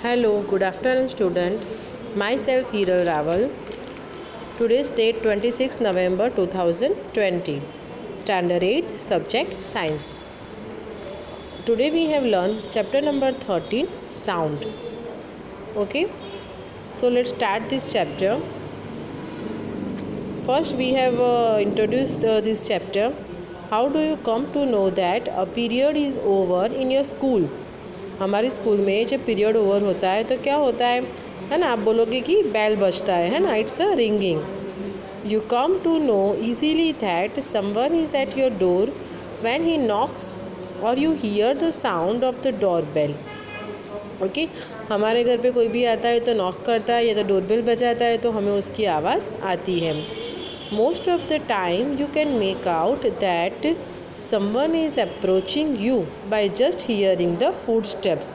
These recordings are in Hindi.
Hello, good afternoon student. Myself Hiral Raval. Today's date 26 November 2020. Standard 8th subject Science. Today we have learned chapter number 13 Sound. Okay, so let's start this chapter. First we have introduced this chapter. How do you come to know that a period is over in your school? हमारे स्कूल में जब पीरियड ओवर होता है तो क्या होता है ना, आप बोलोगे कि बेल बजता है ना, it's a ringing. You come to know easily that someone is at your door when he knocks और you hear the sound of the door bell. Okay, हमारे घर पे कोई भी आता है तो नॉक करता है या तो डोर बेल बजाता है तो हमें उसकी आवाज़ आती है. Most of the time you can make out that someone is approaching you by just hearing the footsteps.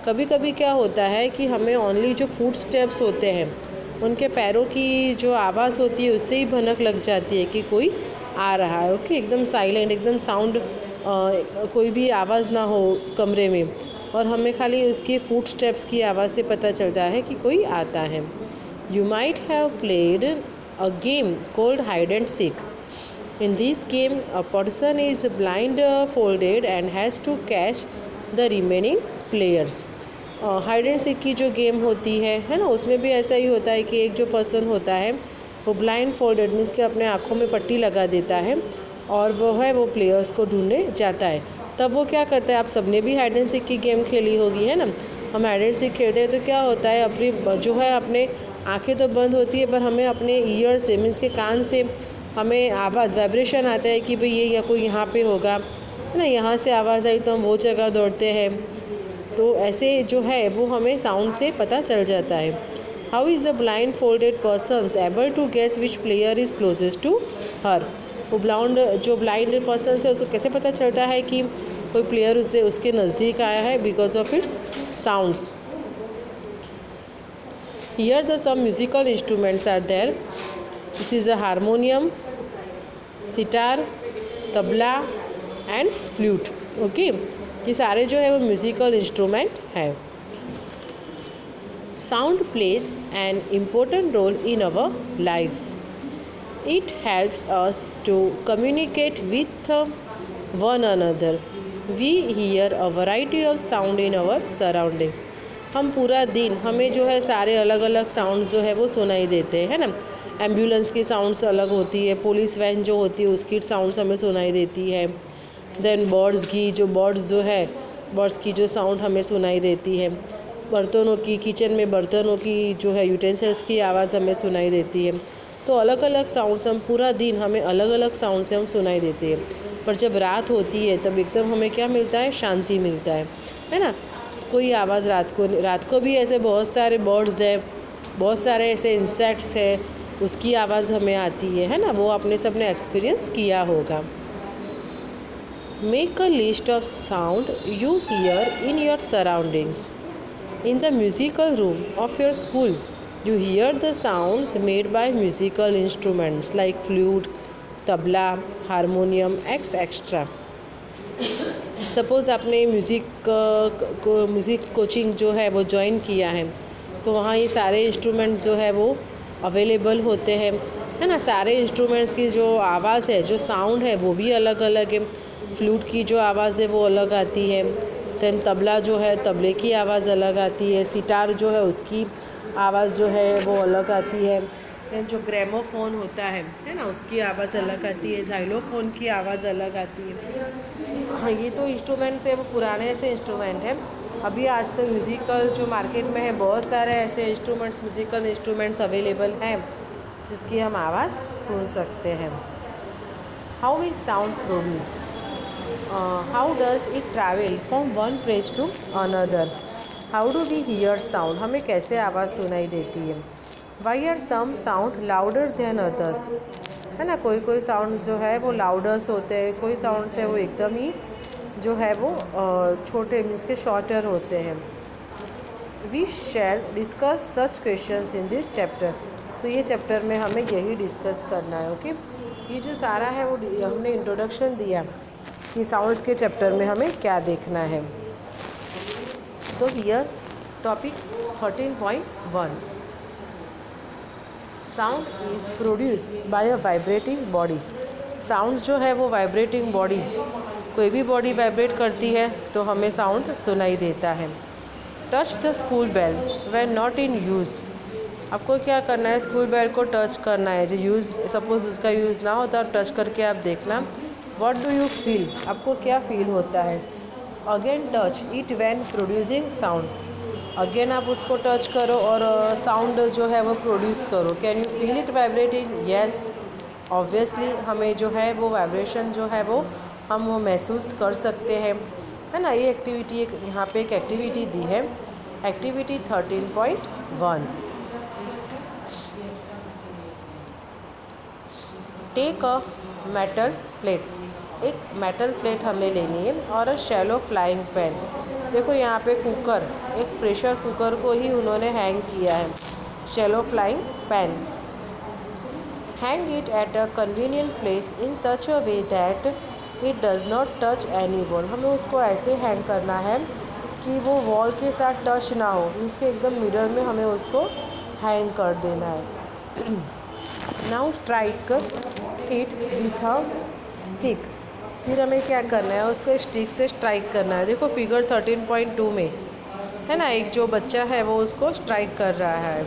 कभी कभी क्या होता है कि हमें ओनली जो फुटस्टेप्स होते हैं उनके पैरों की जो आवाज़ होती है उससे ही भनक लग जाती है कि कोई आ रहा है. ओके, एकदम साइलेंट, एकदम साउंड, कोई भी आवाज़ ना हो कमरे में और हमें खाली उसके फुटस्टेप्स की आवाज़ से पता चलता है कि कोई आता है. You might have played a game called hide and seek. In this game, a person is blindfolded and has to catch the remaining players. Hide and seek की जो गेम होती है ना, उसमें भी ऐसा ही होता है कि एक जो पर्सन होता है वो ब्लाइंड फोल्डेड मीन्स कि अपने आँखों में पट्टी लगा देता है और वो प्लेयर्स को ढूंढने जाता है. तब वो क्या करता है, आप सबने भी हाइड एंड सीक की गेम खेली होगी है ना. हम हाइड एंड सीक खेलते हैं तो क्या होता है, अपनी जो है अपने आँखें तो बंद होती है पर हमें अपने ईयर से मीन्स के कान से हमें आवाज़ वाइब्रेशन आता है कि भाई ये या कोई यहाँ पे होगा है ना. यहाँ से आवाज़ आई तो हम वो जगह दौड़ते हैं. तो ऐसे जो है वो हमें साउंड से पता चल जाता है. How is the blind folded persons able to guess which player is closest to her. वो जो ब्लाइंड पर्सन है उसको कैसे पता चलता है कि कोई प्लेयर उसके नज़दीक आया है? Because of its sounds. Here the some musical instruments are there. This is a harmonium, sitar, tabla and flute. Okay, ये सारे जो है वो म्यूज़िकल इंस्ट्रूमेंट है. Sound plays an important role in our life. It helps us to communicate with one another. We hear a variety of sound in our surroundings. हम पूरा दिन हमें जो है सारे अलग अलग साउंड्स जो है वो सुनाई देते हैं ना. एम्बुलेंस की साउंड्स अलग होती है, पुलिस वैन जो होती है उसकी साउंड्स हमें सुनाई देती है. देन बर्ड्स की जो साउंड हमें सुनाई देती है. बर्तनों की, किचन में बर्तनों की जो है यूटेंसिल्स की आवाज़ हमें सुनाई देती है. तो अलग अलग साउंड्स हम पूरा दिन हमें अलग अलग साउंड से हम सुनाई देते हैं. पर जब रात होती है तब एकदम हमें क्या मिलता है? शांति मिलता है ना. कोई आवाज़ रात को भी ऐसे बहुत सारे बर्ड्स है, बहुत सारे ऐसे इंसेक्ट्स है, उसकी आवाज़ हमें आती है ना. वो आपने सबने एक्सपीरियंस किया होगा. Make a list of sound you here in your surroundings. In the musical room of your school you hear the sounds made by musical instruments like flute, tabla, harmonium etcetera. Suppose आपने म्यूज़िक कोचिंग जो है वो ज्वाइन किया है तो वहाँ ये सारे इंस्ट्रूमेंट्स जो है वो अवेलेबल होते हैं है ना. सारे इंस्ट्रूमेंट्स की जो आवाज़ है, जो साउंड है वो भी अलग अलग है. फ्लूट की जो आवाज़ है वो अलग आती है. दैन तबला जो है तबले की आवाज़ अलग आती है. सितार जो है उसकी आवाज़ जो है वो अलग आती है. दैन जो ग्रामोफोन होता है ना, उसकी आवाज़ अलग आती है. जाइलोफोन की आवाज़ अलग आती है. हाँ, ये तो इंस्ट्रूमेंट्स है वो पुराने ऐसे इंस्ट्रूमेंट हैं. अभी आज तो म्यूज़िकल जो मार्केट में है बहुत सारे ऐसे म्यूज़िकल इंस्ट्रूमेंट्स अवेलेबल हैं जिसकी हम आवाज़ सुन सकते हैं. How is sound produce? How does it travel from one place to another? How do we hear sound? हमें कैसे आवाज़ सुनाई देती है? Why are some sound louder than others? है ना, कोई साउंड जो है वो लाउडर्स होते हैं, कोई साउंड है वो एकदम ही जो है वो छोटे मीन्स के शॉर्टर होते हैं. We shall discuss such questions in this chapter. तो ये चैप्टर में हमें यही डिस्कस करना है. ओके, ये जो सारा है वो हमने इंट्रोडक्शन दिया कि साउंड्स के चैप्टर में हमें क्या देखना है. So here topic 13.1 sound is produce by a vibrating body. Sound जो है वो वाइब्रेटिंग बॉडी, कोई भी बॉडी वाइब्रेट करती है तो हमें साउंड सुनाई देता है। Touch the school bell when not in use. आपको क्या करना है, स्कूल बेल को टच करना है। जो यूज़, सपोज उसका यूज़ ना होता, टच करके आप देखना व्हाट डू यू फील, आपको क्या फील होता है। Again touch it when producing sound. Again आप उसको टच करो और साउंड जो है वो प्रोड्यूस करो। Can you feel it vibrating? Yes, obviously हमें जो है वो वाइब्रेशन जो है वो हम वो महसूस कर सकते हैं, है ना। ये एक्टिविटी एक यहाँ पे एक एक्टिविटी दी है, activity 13.1। Take a metal plate. एक मेटल प्लेट हमें लेनी है और अ शैलो फ्लाइंग पैन। देखो यहाँ पे कुकर, एक प्रेशर कुकर को ही उन्होंने हैंग किया है, shallow flying pan. Hang it at a convenient place in such a way that it does not touch any wall. हमें उसको ऐसे हैंग करना है कि वो वॉल के साथ टच ना हो, इसके एकदम मिडल में हमें उसको हैंग कर देना है। Now strike it with a stick. फिर हमें क्या करना है, उसको एक स्टिक से स्ट्राइक करना है। देखो फिगर 13.2 में है ना, एक जो बच्चा है वो उसको स्ट्राइक कर रहा है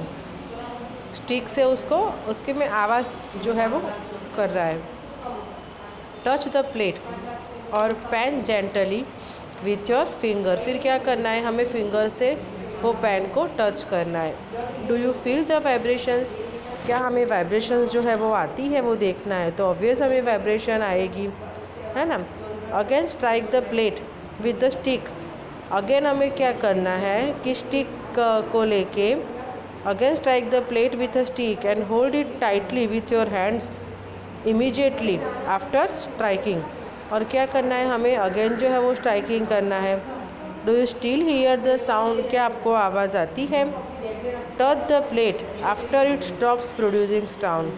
स्टिक से, उसको उसके में आवाज़ जो है वो कर रहा है। टच द प्लेट और pan gently with your finger. फिर क्या करना है, हमें फिंगर से वो पैन को टच करना है। Do you feel the vibrations? क्या हमें वाइब्रेशंस जो है वो आती है वो देखना है, तो ऑब्वियस हमें वाइब्रेशन आएगी, है ना। Again strike the plate with the stick. Again हमें क्या करना है कि स्टिक को लेके again strike the plate with a stick and hold it tightly with your hands immediately after striking. और क्या करना है, हमें अगेन जो है वो स्ट्राइकिंग करना है। Do you still here the sound? क्या आपको आवाज़ आती है? Touch the plate after it stops producing sound.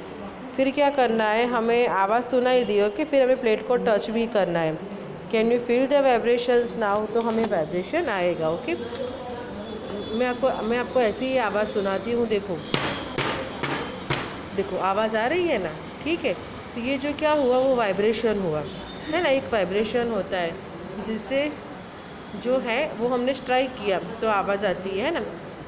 फिर क्या करना है, हमें आवाज़ सुनाई दी, ओके, फिर हमें प्लेट को टच भी करना है। Can you feel the vibrations now? तो हमें वाइब्रेशन आएगा, ओके। मैं आपको ऐसी ही आवाज़ सुनाती हूँ। देखो देखो आवाज़ आ रही है ना, ठीक है। तो ये जो क्या हुआ, वो वाइब्रेशन हुआ, है ना। एक वाइब्रेशन होता है जिससे जो है वो हमने स्ट्राइक किया तो आवाज़ आती है ना।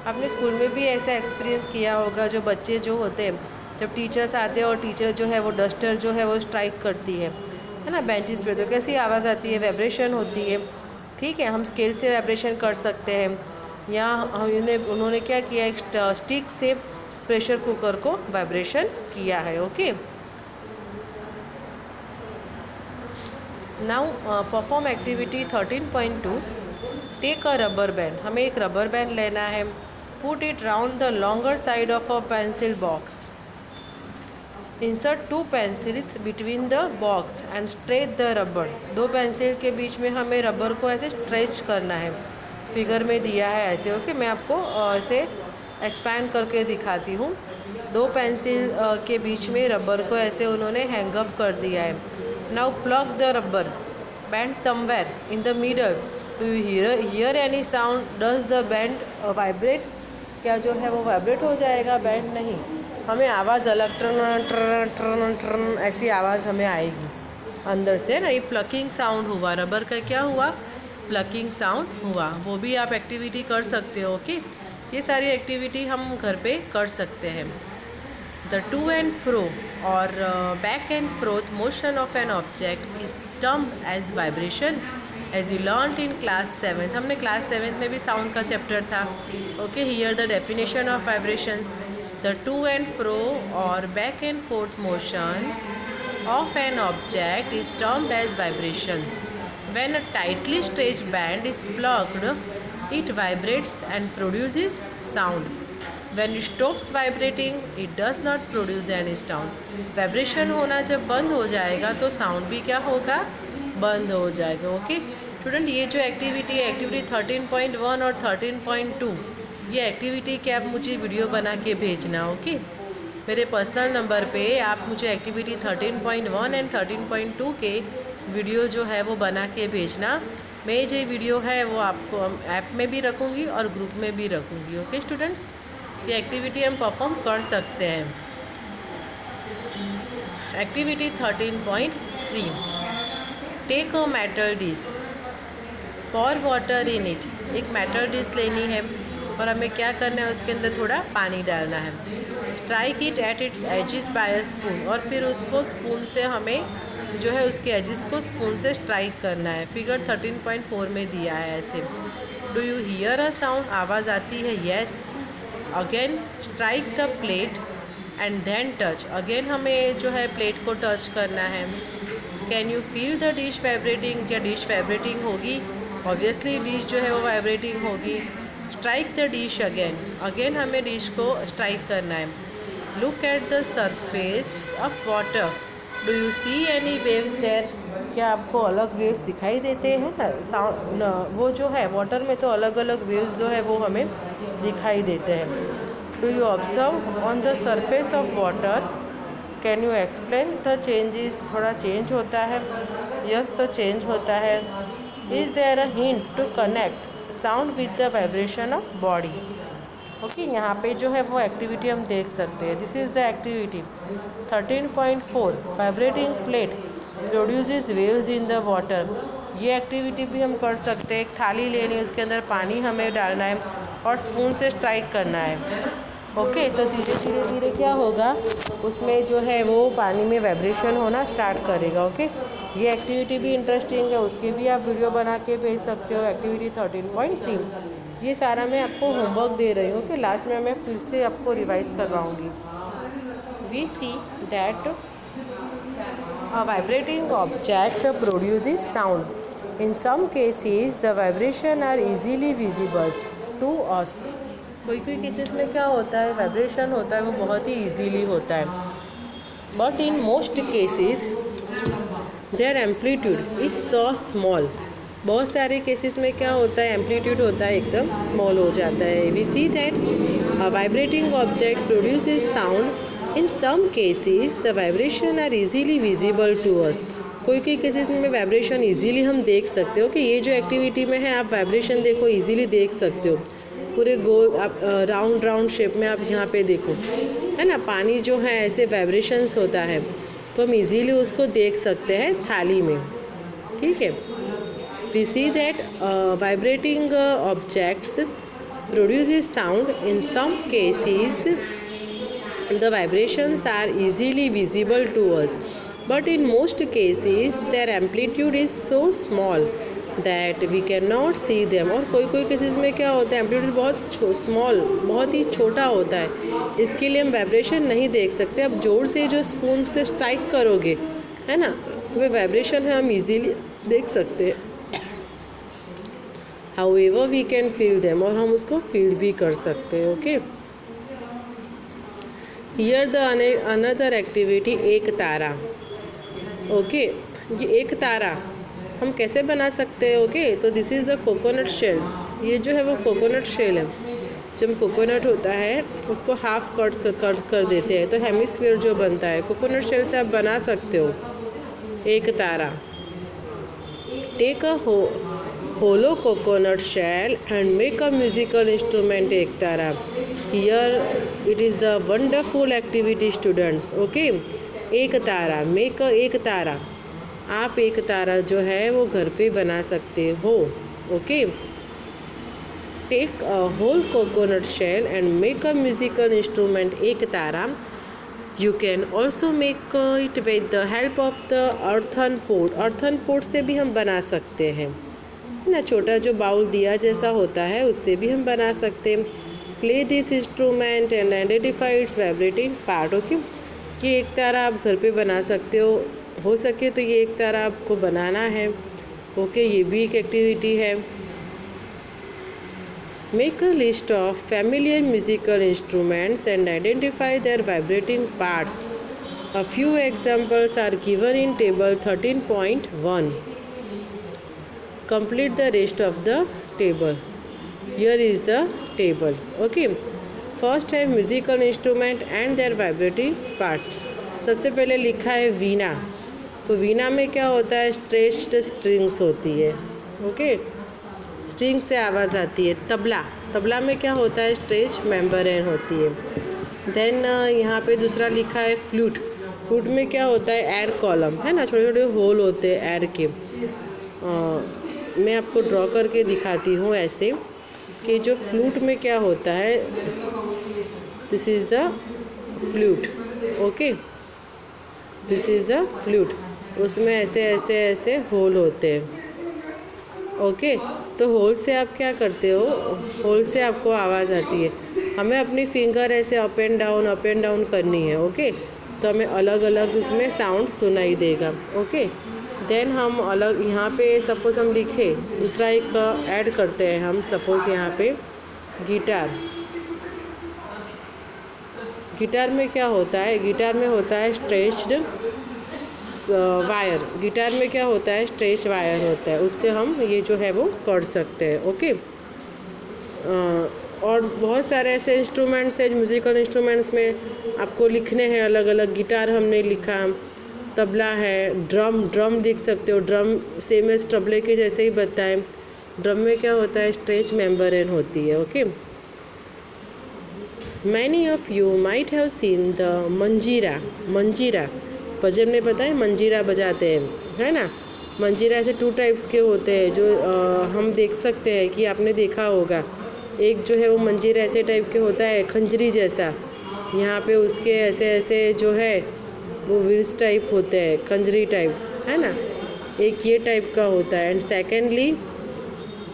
आपने स्कूल में भी ऐसा एक्सपीरियंस किया होगा, जो बच्चे जो होते हैं जब टीचर्स आते हैं और टीचर जो है वो डस्टर जो है वो स्ट्राइक करती है ना बेंचेस पे, तो कैसी आवाज़ आती है, वाइब्रेशन होती है, ठीक है। हम स्केल से वाइब्रेशन कर सकते हैं, या उन्होंने क्या किया, एक स्टिक से प्रेशर कुकर को वाइब्रेशन किया है, okay. Now perform activity 13.2। Take a rubber band. हमें एक रबर बैंड लेना है। Put it round the longer side of a pencil box. Insert 2 pencils between the box and stretch the rubber. 2 pencil के बीच में हमें रबर को ऐसे स्ट्रेच करना है, फिगर में दिया है ऐसे, ओके। मैं आपको ऐसे एक्सपैंड करके दिखाती हूँ। 2 पेंसिल के बीच में रबर को ऐसे उन्होंने हैंग अप कर दिया है। Now plug the rubber band somewhere in the middle. Do you here any sound? Does the band vibrate? क्या जो है वो वाइब्रेट हो जाएगा? बैंड नहीं, हमें आवाज़ अलग ट्रन ट्रन ट्रन ट्रन ऐसी आवाज़ हमें आएगी अंदर से ना। ये प्लकिंग साउंड हुआ, रबर का क्या हुआ, प्लकिंग साउंड हुआ। वो भी आप एक्टिविटी कर सकते हो, ओके। ये सारी एक्टिविटी हम घर पे कर सकते हैं। द टू एंड फ्रो और back and forth motion of an object is termed as vibration as you learned in class 7। हमने क्लास 7 में भी साउंड का चैप्टर था, okay. Here the definition of vibrations. The to and fro or back and forth motion of an object is termed as vibrations. When a tightly stretched band is plugged, it vibrates and produces sound. When it stops vibrating, it does not produce any sound. Vibration होना जब बंद हो जाएगा तो साउंड भी क्या होगा, बंद हो जाएगा, ओके। स्टूडेंट, ये जो एक्टिविटी है, एक्टिविटी 13.1 और 13.2, ये एक्टिविटी के आप मुझे वीडियो बना के भेजना, ओके। मेरे पर्सनल नंबर पे आप मुझे एक्टिविटी 13.1 एंड 13.2 के वीडियो जो है वो बना के भेजना। मैं जो वीडियो है वो आपको ऐप में भी रखूँगी और ग्रुप में भी रखूँगी। ओके स्टूडेंट्स, ये एक्टिविटी हम परफॉर्म कर सकते हैं। Activity 13.3, take a metal dish, pour water in it. एक मेटल डिश लेनी है और हमें क्या करना है, उसके अंदर थोड़ा पानी डालना है। Strike it at its edges by a spoon, और फिर उसको स्पून से हमें जो है उसके एजिस को स्पून से स्ट्राइक करना है। फिगर 13.4 में दिया है ऐसे। Do you hear a sound, आवाज़ आती है? Yes. Again strike the plate and then touch, again हमें जो है प्लेट को टच करना है। Can you feel the dish vibrating, क्या डिश वाइब्रेटिंग होगी? ऑब्वियसली डिश जो है वो वाइब्रेटिंग होगी। Strike the dish again, again हमें डिश को स्ट्राइक करना है। Look at the surface of water, do you see any waves there, क्या आपको अलग वेव्स दिखाई देते हैं ना? साउंड वो जो है वाटर में तो अलग अलग वेव्स जो है वो हमें दिखाई देते हैं। Do you observe on the surface of water, can you explain the changes, थोड़ा चेंज होता है? यस, तो चेंज होता है। Is there a hint to connect sound with the vibration of body? Okay, यहाँ पे जो है वो एक्टिविटी हम देख सकते हैं। This is the activity 13.4, vibrating plate produces waves in the water. ये एक्टिविटी भी हम कर सकते हैं। एक थाली लेनी है, उसके अंदर पानी हमें डालना है और स्पून से स्ट्राइक करना है। ओके, तो धीरे धीरे धीरे क्या होगा, उसमें जो है वो पानी में वाइब्रेशन होना स्टार्ट करेगा। ओके, ये एक्टिविटी भी इंटरेस्टिंग है, उसके भी आप वीडियो बना के भेज सकते हो। एक्टिविटी 13.3, ये सारा मैं आपको होमवर्क दे रही हूँ कि लास्ट में मैं फिर से आपको रिवाइज करवाऊँगी। We see that a vibrating object produces sound. In some cases the vibration are easily visible to us. कोई कोई केसेस में क्या होता है, वाइब्रेशन होता है वो बहुत ही इजीली होता है। But in most cases their amplitude is so small. बहुत सारे केसेस में क्या होता है, एम्पलीट्यूड होता है एकदम स्मॉल हो जाता है। We see that a vibrating object produces sound. In some cases the vibration are easily visible to us. कोई कोई केसेस में वाइब्रेशन इजीली हम देख सकते हो कि ये जो एक्टिविटी में है आप वाइब्रेशन देखो, इजीली देख सकते हो। पूरे गोल आप राउंड राउंड शेप में आप यहाँ पे देखो, है ना, पानी जो है ऐसे वाइब्रेशंस होता है, तो हम इजीली उसको देख सकते हैं थाली में। ठीक है, we see that vibrating objects produces sound. In some cases the vibrations are easily visible to us, but in most cases their amplitude is so small that we cannot see them। और कोई कोई केसेस में क्या होता है, एम्पलीट्यूड बहुत स्मॉल, बहुत ही छोटा होता है, इसके लिए हम वाइब्रेशन नहीं देख सकते। अब जोर से जो स्पून से स्ट्राइक करोगे, है ना, वो वाइब्रेशन है हम इजीली देख सकते हैं। However we can feel them, और हम उसको फील भी कर सकते हैं। Okay, here the another activity, ektara. Okay, ये एक तारा हम कैसे बना सकते हैं? ओके, तो this is the coconut shell. ये जो है वो कोकोनट शेल है। जब कोकोनट होता है उसको हाफ कट कर देते हैं तो हेमिस्फीयर जो बनता है, कोकोनट शेल से आप बना सकते हो एक तारा। Take a hollow coconut shell and make a musical instrument, एक तारा। Here it is the wonderful activity students. Okay, एक तारा, मेक एक तारा, आप एक तारा जो है वो घर पे बना सकते हो। Okay, take a hole coconut shell and make a musical instrument, एक तारा। You can also make it with the help of the earthen pot. Earthen pot से भी हम बना सकते हैं, है ना, छोटा जो बाउल दिया जैसा होता है उससे भी हम बना सकते हैं। Play this instrument and identify it's vibrating part. Okay, ये एक तारा आप घर पे बना सकते हो सके तो ये एक तारा आपको बनाना है। ओके, ये भी एक एक्टिविटी है। Make a list of familiar musical instruments and identify their vibrating parts. A few examples are given in table 13.1। complete the rest of the table। here is the table। okay, first है musical instrument and their vibrating parts. सबसे पहले लिखा है वीणा। तो वीणा में क्या होता है, स्ट्रेच्ड स्ट्रिंग्स होती है, ओके। स्ट्रिंग से आवाज़ आती है। तबला, तबला में क्या होता है, स्ट्रेच मेम्ब्रेन होती है। देन यहाँ पे दूसरा लिखा है फ्लूट। फ्लूट में क्या होता है, एयर कॉलम है ना, छोटे छोटे होल होते हैं एयर के। मैं आपको ड्रॉ करके दिखाती हूँ ऐसे कि जो फ्लूट में क्या होता है, this is the flute, okay, this is the flute. उसमें ऐसे ऐसे ऐसे होल होते हैं, ओके। तो होल से आप क्या करते हो, होल से आपको आवाज़ आती है। हमें अपनी फिंगर ऐसे अप एंड डाउन करनी है, ओके। तो हमें अलग अलग इसमें साउंड सुनाई देगा, ओके। देन हम अलग यहाँ पे सपोज़ हम लिखे, दूसरा एक ऐड करते हैं हम, सपोज़ यहाँ पे गिटार। गिटार में क्या होता है, गिटार में होता है स्ट्रेच्ड वायर। गिटार में क्या होता है, स्ट्रेच वायर होता है, उससे हम ये जो है वो कर सकते हैं, ओके। और बहुत सारे ऐसे इंस्ट्रूमेंट्स हैं, म्यूज़िकल इंस्ट्रूमेंट्स में आपको लिखने हैं अलग अलग। गिटार हमने लिखा, तबला है, ड्रम लिख सकते हो। ड्रम सेम एज तबले के जैसे ही बताएं। ड्रम में क्या होता है, स्ट्रेच मेम्ब्रेन होती है, okay. Many of you might have seen the मंजीरा। मंजीरा भजन में पता है, मंजीरा बजाते हैं, है ना। मंजीरा ऐसे 2 टाइप्स के होते हैं जो हम देख सकते हैं कि आपने देखा होगा। एक जो है वो मंजीरा ऐसे टाइप के होता है, खंजरी जैसा, यहाँ पे उसके ऐसे ऐसे जो है वो व्हील्स टाइप होते हैं, खंजरी टाइप, है ना। एक ये टाइप का होता है। एंड सेकेंडली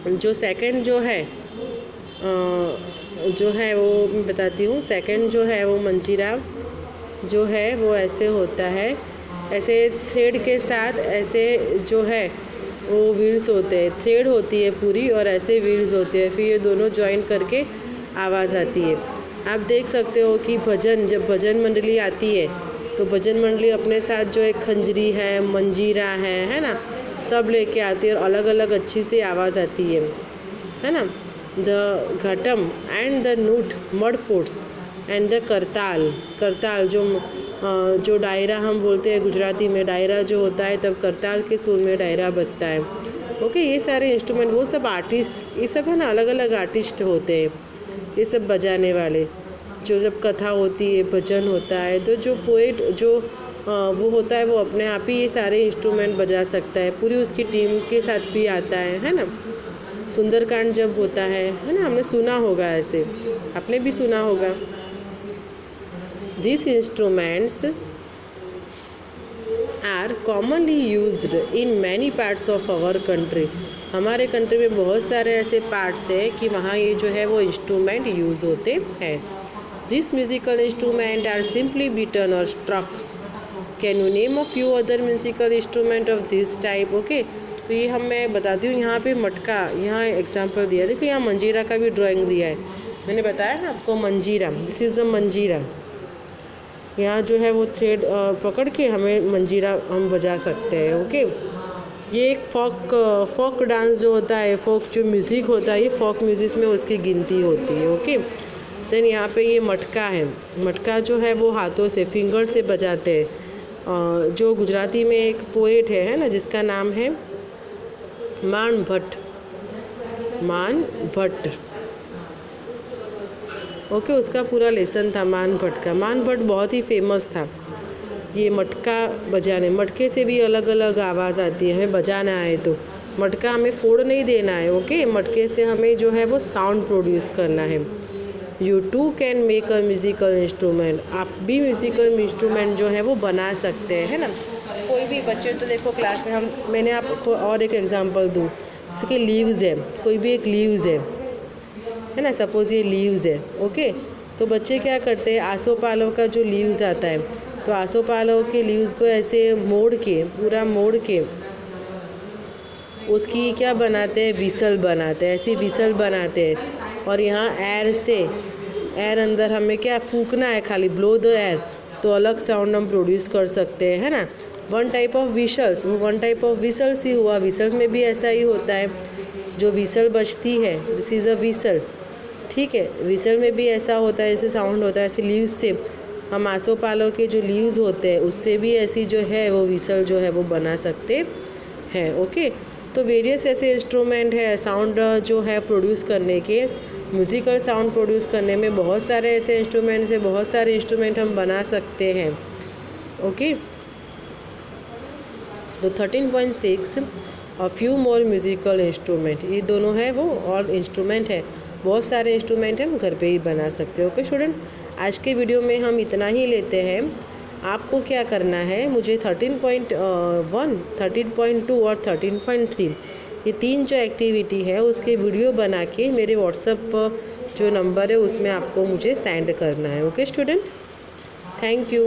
जो सेकंड जो है वो मैं बताती हूँ। सेकंड जो है वो मंजीरा जो है वो ऐसे होता है, ऐसे थ्रेड के साथ ऐसे जो है वो व्हील्स होते हैं, थ्रेड होती है पूरी और ऐसे व्हील्स होते हैं, फिर ये दोनों जॉइन करके आवाज़ आती है। आप देख सकते हो कि जब भजन मंडली आती है तो भजन मंडली अपने साथ जो एक खंजरी है, मंजीरा है ना, सब लेके आती है और अलग अलग अच्छी सी आवाज़ आती है ना। द घटम एंड द नूट mud pots and the kartal जो डायरा हम बोलते हैं गुजराती में, डायरा जो होता है तब करताल के सुर में डायरा बजता है, ओके। ये सारे इंस्ट्रूमेंट, वो सब आर्टिस्ट, ये सब है ना, अलग अलग आर्टिस्ट होते हैं ये सब बजाने वाले। जो जब कथा होती है, भजन होता है, तो जो पोएट जो वो होता है वो अपने आप ही ये सारे इंस्ट्रूमेंट बजा सकता है, पूरी उसकी टीम के साथ भी आता है ना। सुंदरकांड जब होता है ना, हमने सुना होगा, ऐसे आपने भी सुना होगा। These instruments are commonly used in many parts of our country. हमारे कंट्री में बहुत सारे ऐसे पार्ट्स हैं कि वहाँ ये जो है वो इंस्ट्रूमेंट यूज़ होते हैं। These musical instruments are simply beaten or struck. Can you name a few other musical instrument of this type? Okay. तो ये मैं बताती हूँ। यहाँ पे मटका, यहाँ एग्जाम्पल दिया, देखो यहाँ मंजीरा का भी ड्राइंग दिया है, मैंने बताया ना आपको मंजीरा, दिस इज़ द मंजीरा। यहाँ जो है वो थ्रेड पकड़ के हमें मंजीरा हम बजा सकते हैं, ओके। ये एक फोक डांस जो होता है, फोक जो म्यूज़िक होता है, ये फोक म्यूज़िक में उसकी गिनती होती है, ओके। देन यहाँ पे ये मटका है, मटका जो है वो हाथों से, फिंगर से बजाते हैं। जो गुजराती में एक पोएट है ना, जिसका नाम है मान भट्ट, ओके। उसका पूरा लेसन था मान भट्ट का। मान भट्ट बहुत ही फेमस था ये मटका बजाने। मटके से भी अलग अलग आवाज़ आती है, हमें बजाना है तो मटका हमें फोड़ नहीं देना है, ओके। मटके से हमें जो है वो साउंड प्रोड्यूस करना है। You too can make a musical instrument, आप भी म्यूज़िकल इंस्ट्रूमेंट जो है वो बना सकते हैं, है ना। कोई भी बच्चे तो देखो क्लास में मैंने आपको और एक एग्जांपल दूँ, जैसे कि लीव्स है, कोई भी एक लीव्स है ना, सपोज़ ये लीव्स है, ओके। तो बच्चे क्या करते हैं, आसोपालव का जो लीव्स आता है, तो आसोपालव के लीव्स को ऐसे पूरा मोड़ के उसकी क्या बनाते हैं, विसल बनाते हैं, ऐसी विसल बनाते हैं। और यहाँ एयर अंदर हमें क्या फूकना है, खाली ब्लो द एयर, तो अलग साउंड हम प्रोड्यूस कर सकते हैं, है ना। वन टाइप ऑफ विसल्स ही हुआ। विसल्स में भी ऐसा ही होता है, जो विसल बजती है, दिस इज़ अ विसल, ठीक है। विसल में भी ऐसा होता है, ऐसे साउंड होता है, ऐसे लीव्स से हम आसोपालव के जो लीव्स होते हैं उससे भी ऐसी जो है वो विसल जो है वो बना सकते हैं, ओके। तो वेरियस ऐसे इंस्ट्रूमेंट है साउंड जो है प्रोड्यूस करने के, म्यूज़िकल साउंड प्रोड्यूस करने में बहुत सारे ऐसे इंस्ट्रूमेंट्स है, बहुत सारे इंस्ट्रूमेंट हम बना सकते हैं। ओके, तो 13.6 और फ्यू मोर म्यूज़िकल इंस्ट्रूमेंट, ये दोनों है वो और इंस्ट्रूमेंट है, बहुत सारे इंस्ट्रूमेंट हम घर पे ही बना सकते हैं। ओके स्टूडेंट, आज के वीडियो में हम इतना ही लेते हैं। आपको क्या करना है, मुझे 13.1, 13.2 और 13.3 ये 3 जो एक्टिविटी है उसके वीडियो बना के मेरे व्हाट्सएप जो नंबर है उसमें आपको मुझे सेंड करना है। Okay student, thank you.